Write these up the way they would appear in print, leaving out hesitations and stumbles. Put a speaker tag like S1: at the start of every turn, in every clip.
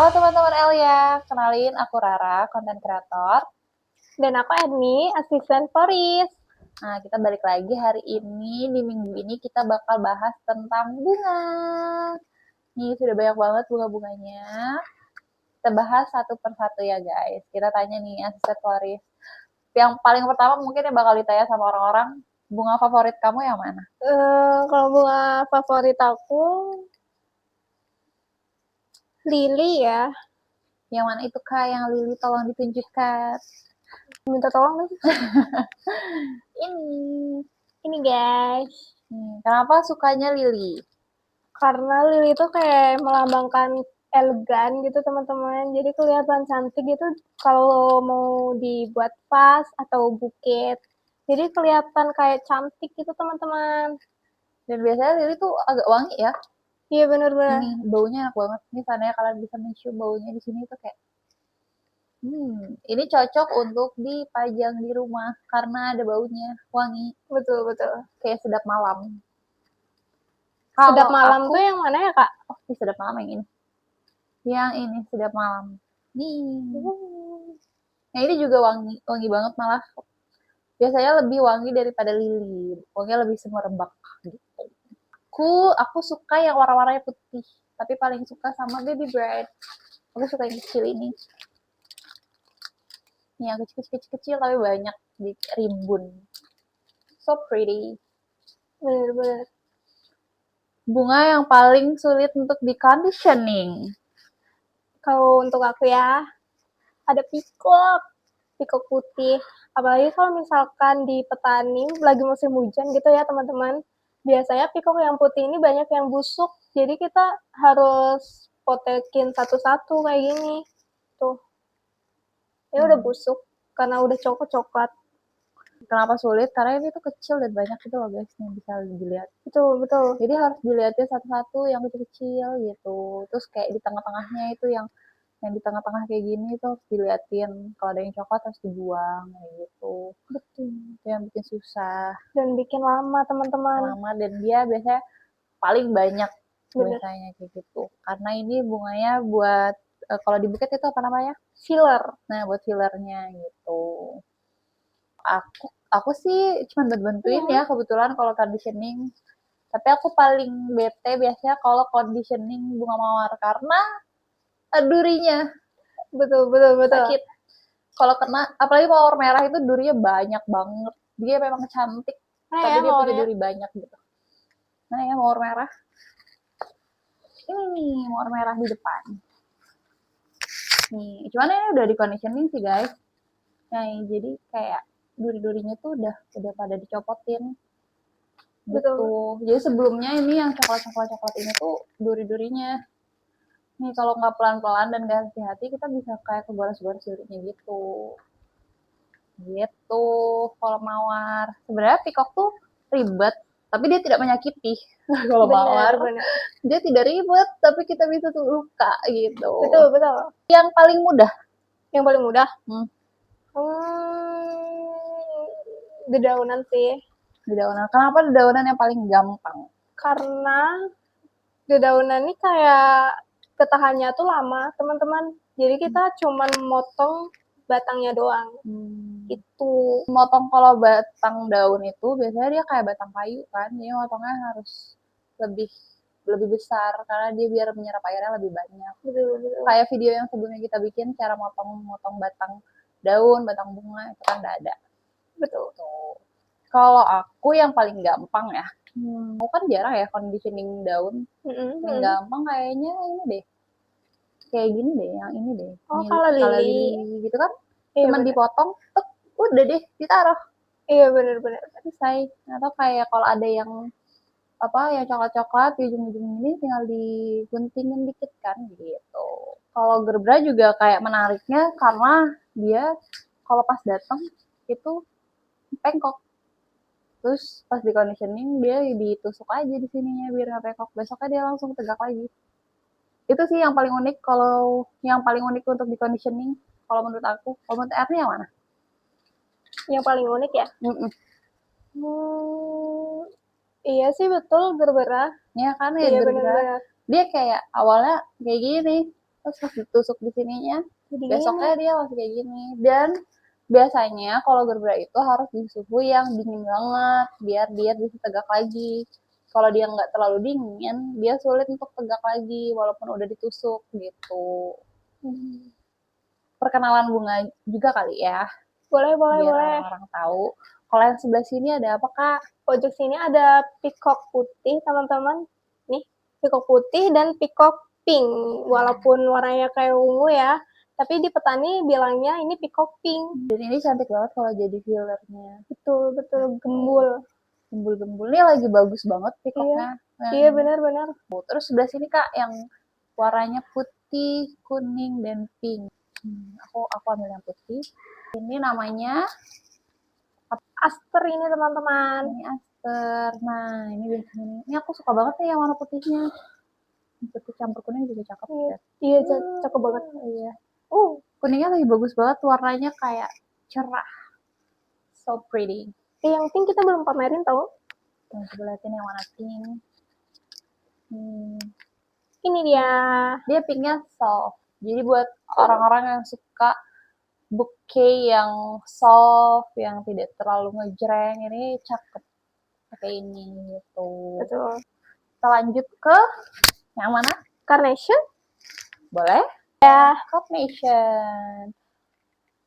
S1: Halo teman-teman Elia, kenalin aku Rara, konten kreator.
S2: Dan aku Edmi, asisten Floris.
S1: Nah, kita balik lagi hari ini, di minggu ini kita bakal bahas tentang bunga. Nih, sudah banyak banget bunga-bunganya. Kita bahas satu persatu ya guys. Kita tanya nih, asisten Floris. Yang paling pertama mungkin yang bakal ditanya sama orang-orang, bunga favorit kamu yang mana?
S2: Kalau bunga favorit aku, lili ya.
S1: Yang mana itu kak yang Lili tolong ditunjukkan?
S2: Minta tolong nih.
S1: Ini.
S2: Ini guys.
S1: Kenapa sukanya Lili?
S2: Karena lili itu kayak melambangkan elegan gitu teman-teman. Jadi kelihatan cantik gitu kalau mau dibuat vas atau buket. Jadi kelihatan kayak cantik gitu teman-teman.
S1: Dan biasanya Lili tuh agak wangi ya.
S2: Iya benar-benar.
S1: Ini baunya enak banget. Ini seandainya kalian bisa mencium baunya di sini tuh kayak ini cocok untuk dipajang di rumah karena ada baunya, wangi,
S2: Betul betul.
S1: kayak sedap malam.
S2: Sedap
S1: Kalau
S2: malam
S1: aku,
S2: tuh yang mana ya kak?
S1: oh ini sedap malam yang ini. Yang ini sedap malam. Nih. Nah ini juga wangi, wangi banget malah. Biasanya lebih wangi daripada lili. Wanginya lebih semerbak gitu. Aku suka yang warna-warnanya putih, tapi paling suka sama baby bride. Aku suka yang kecil ini. Yang kecil-kecil tapi banyak di rimbun. So pretty.
S2: Benar-benar.
S1: Bunga yang paling sulit untuk di conditioning.
S2: Kalau untuk aku ya, ada pikok putih. Apalagi kalau misalkan di petani lagi musim hujan gitu ya teman-teman. Biasanya pikok yang putih ini banyak yang busuk. Jadi kita harus potekin satu-satu kayak gini. Tuh, ini udah busuk karena udah coklat-coklat.
S1: Kenapa sulit? Karena ini tuh kecil dan banyak itu loh guys yang bisa dilihat.
S2: Betul, betul.
S1: Jadi harus dilihatin satu-satu yang kecil-kecil gitu. Terus kayak di tengah-tengahnya itu yang di tengah-tengah kayak gini itu harus diliatin. Kalau ada yang coklat harus dibuang kayak gitu.
S2: Betul.
S1: Itu yang bikin susah.
S2: Dan bikin lama teman-teman.
S1: Lama dan dia biasanya paling banyak.
S2: Bener.
S1: Biasanya kayak gitu. Karena ini bunganya buat kalau di buket itu apa namanya?
S2: Filler.
S1: Nah, buat fillernya gitu. Aku sih cuma bantuin ya kebetulan kalau conditioning. Tapi aku paling bete biasanya kalau conditioning bunga mawar karena durinya
S2: Betul, betul, betul.
S1: sakit. Kalau kena, apalagi mawar merah itu durinya banyak banget. Dia memang cantik,
S2: Nah
S1: tapi
S2: ya
S1: dia punya
S2: mawarnya.
S1: duri banyak gitu. Nah ya mawar merah. Ini nih mawar merah di depan. Nih, cuman ini udah di conditioning sih guys. Nah, jadi kayak duri-durinya tuh udah pada dicopotin. Gitu.
S2: Betul.
S1: Jadi sebelumnya ini yang coklat-coklat ini tuh duri-durinya. Nih kalau nggak pelan-pelan dan nggak hati-hati kita bisa kayak kegores-gores durinya gitu. Gitu kalau mawar. Sebenarnya pikok tuh ribet, tapi dia tidak menyakiti. Kalau mawar,
S2: Benar.
S1: dia tidak ribet, tapi kita bisa tuh luka gitu.
S2: Betul, betul.
S1: Yang paling mudah.
S2: Yang paling mudah?
S1: Hmm.
S2: Dedaunan sih.
S1: Dedaunan. Kenapa dedaunan yang paling gampang?
S2: Karena dedaunan ini kayak ketahannya tuh lama, teman-teman. Jadi kita cuman motong batangnya doang. Itu.
S1: Motong kalau batang daun itu biasanya dia kayak batang kayu kan. Jadi motongnya harus lebih lebih besar karena dia biar menyerap airnya lebih banyak.
S2: Betul.
S1: Kayak video yang sebelumnya kita bikin cara motong batang daun, batang bunga itu kan udah ada.
S2: Betul.
S1: Tuh. Kalau aku yang paling gampang ya, aku kan jarang ya conditioning daun. Yang gampang kayaknya ini deh. Kayak gini deh, yang ini deh.
S2: Oh, kalau
S1: lili gitu kan.
S2: Iya,
S1: Cuman dipotong, udah deh, ditaruh.
S2: Iya, benar-benar.
S1: Selesai. Atau kayak kalau ada yang yang coklat-coklat di ujung-ujung ini tinggal diguntingin dikit kan gitu. Kalau gerbera juga kayak menariknya karena dia kalau pas datang itu pengkok. Terus pas di conditioning dia ditusuk aja di sininya biar nggak pengkok. Besoknya dia langsung tegak lagi. Itu sih yang paling unik kalau yang paling unik untuk di conditioning kalau menurut aku. Kalau menurut Erni yang mana?
S2: Yang paling unik ya? Iya sih betul gerbera.
S1: Ya kan ya gerbera. Dia kayak awalnya kayak gini. terus pas ditusuk di sininya,
S2: Jadi
S1: besoknya
S2: gini.
S1: dia masih kayak gini. Dan biasanya kalau gerbera itu harus di suhu yang dingin banget biar dia bisa tegak lagi. Kalau dia nggak terlalu dingin, dia sulit untuk tegak lagi walaupun udah ditusuk gitu. Perkenalan bunga juga kali ya,
S2: Boleh, boleh,
S1: biar
S2: boleh.
S1: orang-orang tahu. Kalau yang sebelah sini ada apa, Kak?
S2: Pojok sini ada peacock putih, teman-teman. Nih, peacock putih dan peacock pink. Walaupun warnanya kayak ungu ya, tapi di petani bilangnya ini peacock pink.
S1: Dan ini cantik banget kalau jadi fillernya.
S2: Betul, betul, gembul.
S1: Gembul-gembul. Ini lagi bagus banget
S2: Iya,
S1: peacocknya.
S2: iya benar-benar.
S1: Terus sebelah sini, Kak, yang warnanya putih, kuning, dan pink. Aku ambil yang putih. Ini namanya
S2: Aster ini teman-teman.
S1: ini aster. Nah, ini biasanya ini aku suka banget nih yang warna putihnya. Putih campur kuning juga cakep
S2: Iya,
S1: ya.
S2: iya cakep banget.
S1: Iya. Kuningnya lagi bagus banget, warnanya kayak cerah. So pretty.
S2: Yang pink kita belum pamerin tau.
S1: Yang coba liatin yang warna pink.
S2: Ini dia.
S1: Dia pinknya soft. Jadi buat orang-orang yang suka bouquet yang soft, yang tidak terlalu ngejreng, ini cakep pakai ini gitu.
S2: Betul.
S1: Kita lanjut ke yang mana?
S2: Carnation.
S1: Boleh?
S2: Ya.
S1: Carnation.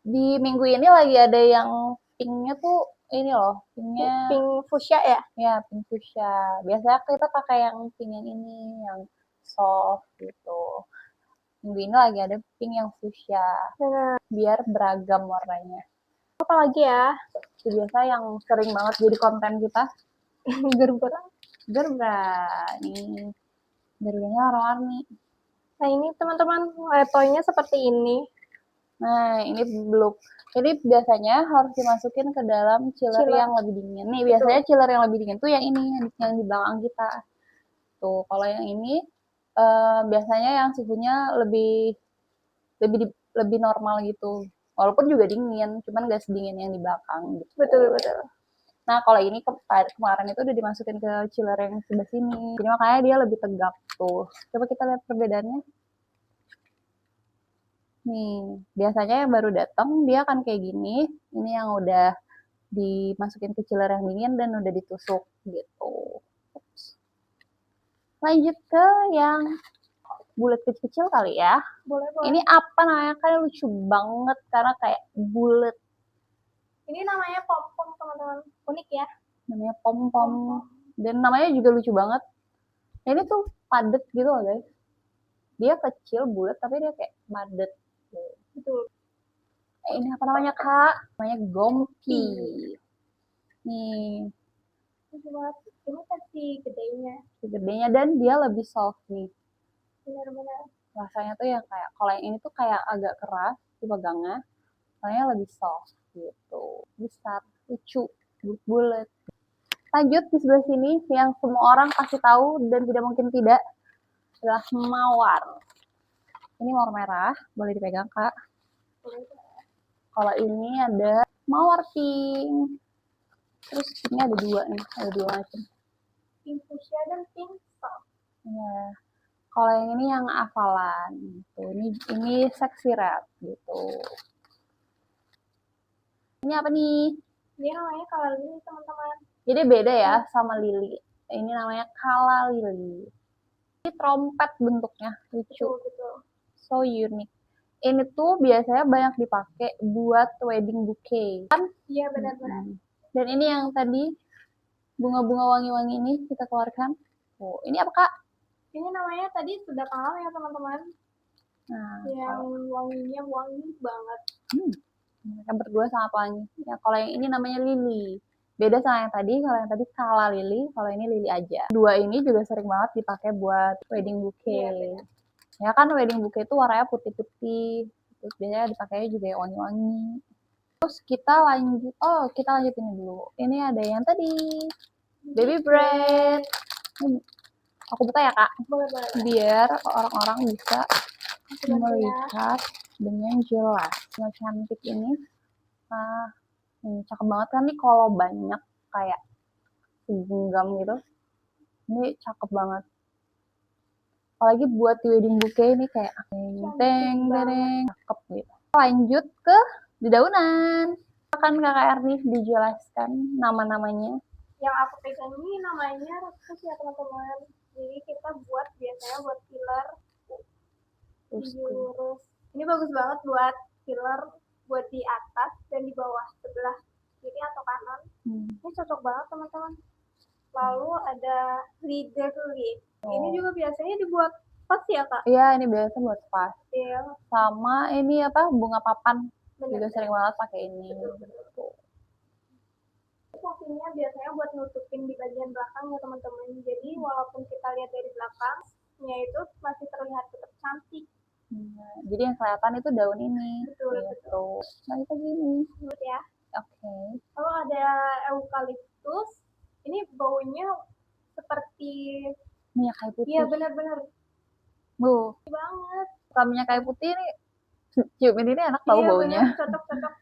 S1: Di minggu ini lagi ada yang pinknya tuh ini loh, pinknya
S2: pink fuchsia ya?
S1: Ya, pink fuchsia. Biasanya kita pakai yang pink yang ini, yang soft gitu. Minggu ini lagi ada pink yang fuchsia.
S2: Benar.
S1: Biar beragam warnanya.
S2: Apa lagi ya?
S1: Biasa yang sering banget jadi konten kita.
S2: Gerbera.
S1: Gerbera. Nih. Gerberanya warna-warni.
S2: Nah ini teman-teman, toynya seperti ini.
S1: Nah, ini belum. Jadi biasanya harus dimasukin ke dalam chiller yang lebih dingin. Nih, biasanya chiller yang lebih dingin tuh yang ini, yang di belakang kita. Tuh, kalau yang ini biasanya yang suhunya lebih normal gitu. Walaupun juga dingin, cuman gak sedingin yang di belakang gitu.
S2: Betul, betul.
S1: Nah, kalau ini kemarin itu udah dimasukin ke chiller yang sebelah sini. Jadi makanya dia lebih tegak tuh. Coba kita lihat perbedaannya. Nih, biasanya yang baru datang dia akan kayak gini. Ini yang udah dimasukin ke chiller yang dingin dan udah ditusuk gitu. Lanjut ke yang bulat kecil-kecil kali ya.
S2: Boleh, boleh.
S1: Ini apa namanya? Kan lucu banget karena kayak bulat.
S2: Ini namanya pom-pom teman-teman. Unik ya.
S1: Namanya pom-pom. Dan namanya juga lucu banget. Ini tuh padet gitu loh guys. Dia kecil, bulat, tapi dia kayak padet.
S2: Betul.
S1: Ini apa namanya kak? Namanya gompi. Nih.
S2: Ini versi gedenya.
S1: Gedenya dan dia lebih soft nih.
S2: Benar-benar.
S1: Rasanya tuh yang kayak, kalau yang ini tuh kayak agak keras dipegangnya. Rasanya lebih soft gitu. Besar, lucu, bulat. Lanjut di sebelah sini yang semua orang pasti tahu dan tidak mungkin tidak adalah mawar. Ini mawar merah, boleh dipegang kak. Kalau ini ada mawar pink. Terus ini ada dua nih, ada dua macam.
S2: Pink fuchsia dan pink soft.
S1: Ya. Kalau yang ini yang hafalan, gitu. Ini sexy red gitu. Ini apa nih?
S2: Ini namanya kala lili teman-teman.
S1: Jadi beda ya sama lili. Ini namanya kala lili. Ini trompet bentuknya, lucu.
S2: Betul.
S1: So unique. Ini tuh biasanya banyak dipakai buat wedding bouquet. Kan?
S2: Iya benar-benar.
S1: Dan ini yang tadi bunga-bunga wangi-wangi ini kita keluarkan. Oh, ini apa kak?
S2: Ini namanya tadi sudah kalah ya teman-teman.
S1: Nah,
S2: yang wanginya wangi banget.
S1: Mereka berdua sangat wangi. Ya, kalau yang ini namanya lili. Beda sama yang tadi. Kalau yang tadi kala lili, kalau ini lili aja. Dua ini juga sering banget dipakai buat wedding bouquet. Ya kan wedding bouquet itu warnanya putih-putih. Terus biasanya dipakainya juga yang wangi-wangi. Terus kita lanjut ini dulu. Ini ada yang tadi baby bread. Aku buka ya kak.
S2: Boleh.
S1: Biar orang-orang bisa melihat dengan jelas. Yang cantik ini. Cakep banget kan nih kalau banyak kayak genggam gitu. Ini cakep banget. Apalagi buat di wedding bouquet ini kayak teng dereng cakep gitu. Lanjut ke dedaunan. Kan Kakak Erni dijelaskan nama-namanya.
S2: Yang aku pegang ini namanya Ruskus ya teman-teman. Jadi kita buat biasanya buat filler lurus. Ini bagus banget buat filler buat di atas dan di bawah sebelah kiri atau kanan. Ini cocok banget teman-teman. Lalu ada leader lip. Ini juga biasanya dibuat pas ya kak?
S1: Iya, ini biasa buat pas.
S2: Iya.
S1: Sama ini apa, bunga papan.
S2: Bener.
S1: Juga sering banget pakai ini. Gitu.
S2: Fungsinya biasanya buat nutupin di bagian belakang ya teman-teman. Jadi walaupun kita lihat dari belakangnya itu masih terlihat tetap cantik.
S1: Jadi yang kelihatan itu daun ini.
S2: Betul,
S1: gitu.
S2: betul.
S1: Nah, itu gini.
S2: Ya.
S1: Oke.
S2: Kalau ada eukaliptus, ini baunya seperti
S1: minyak kayu putih.
S2: Iya benar-benar.
S1: Bu.
S2: Banget.
S1: Kalau minyak kayu putih ini ciumin ini enak tahu baunya.
S2: Bener, cocok-cocok.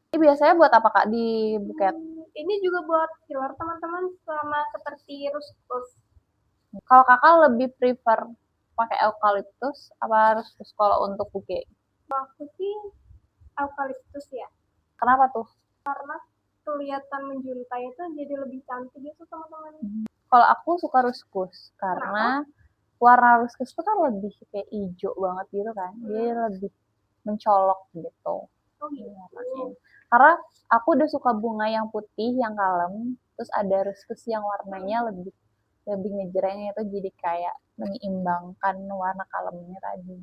S1: Ini biasanya buat apa kak di buket?
S2: Ini juga buat filler teman-teman sama seperti ruskus.
S1: Kalau kakak lebih prefer pakai eukaliptus apa ruskus kalau untuk buket?
S2: Aku sih eukaliptus ya.
S1: Kenapa tuh?
S2: Karena kelihatan menjuntai itu jadi lebih cantik gitu teman-teman.
S1: Kalau aku suka ruskus karena warna ruskus itu kan lebih kayak hijau banget gitu kan, jadi lebih mencolok gitu.
S2: Oh gitu.
S1: Karena aku udah suka bunga yang putih yang kalem, terus ada ruskus yang warnanya lebih ngejreng itu jadi kayak menyeimbangkan warna kalemnya tadi.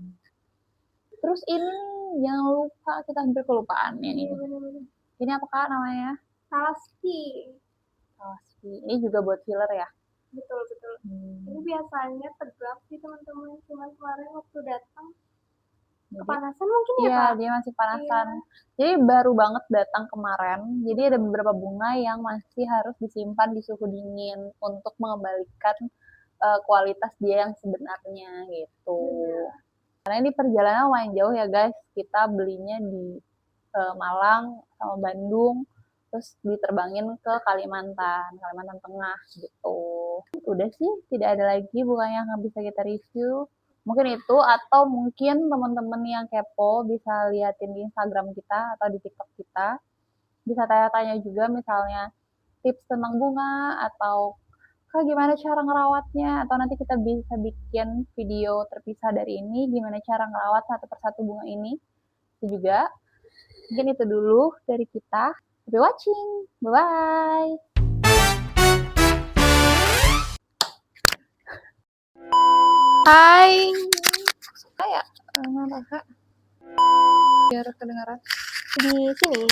S1: Terus ini jangan lupa, kita hampir kelupaan ini. Ini apa kak namanya?
S2: Salaspi.
S1: Ini juga buat filler ya?
S2: Betul. Ini biasanya tegap sih teman-teman, cuman kemarin waktu datang kepanasan mungkin ya
S1: iya,
S2: kak?
S1: dia masih panasan. Jadi baru banget datang kemarin. Jadi ada beberapa bunga yang masih harus disimpan di suhu dingin untuk mengembalikan kualitas dia yang sebenarnya gitu. Karena ini perjalanan lumayan jauh ya guys. Kita belinya di Malang sama Bandung, terus diterbangin ke Kalimantan Tengah gitu. Udah sih, tidak ada lagi bunga yang bisa kita review. Mungkin itu, atau mungkin teman-teman yang kepo bisa liatin di Instagram kita atau di TikTok kita. Bisa tanya-tanya juga misalnya tips tentang bunga atau Kak gimana cara ngerawatnya, atau nanti kita bisa bikin video terpisah dari ini gimana cara ngerawat satu persatu bunga ini. Itu juga. Mungkin itu dulu dari kita. Happy watching. Bye-bye. Hai. Suka ya? Kakak. Biar kedengaran.
S2: Di sini.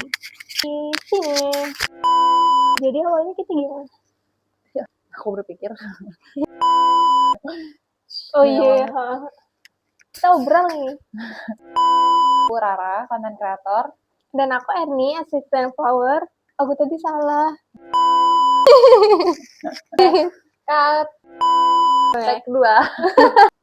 S2: Jadi awalnya kita gimana?
S1: Ya, aku berpikir.
S2: Oh iya. Kita obrol nih.
S1: Aku Rara, content creator.
S2: Dan aku Erni, asisten flower. Aku tadi salah.
S1: Cut. Take 2.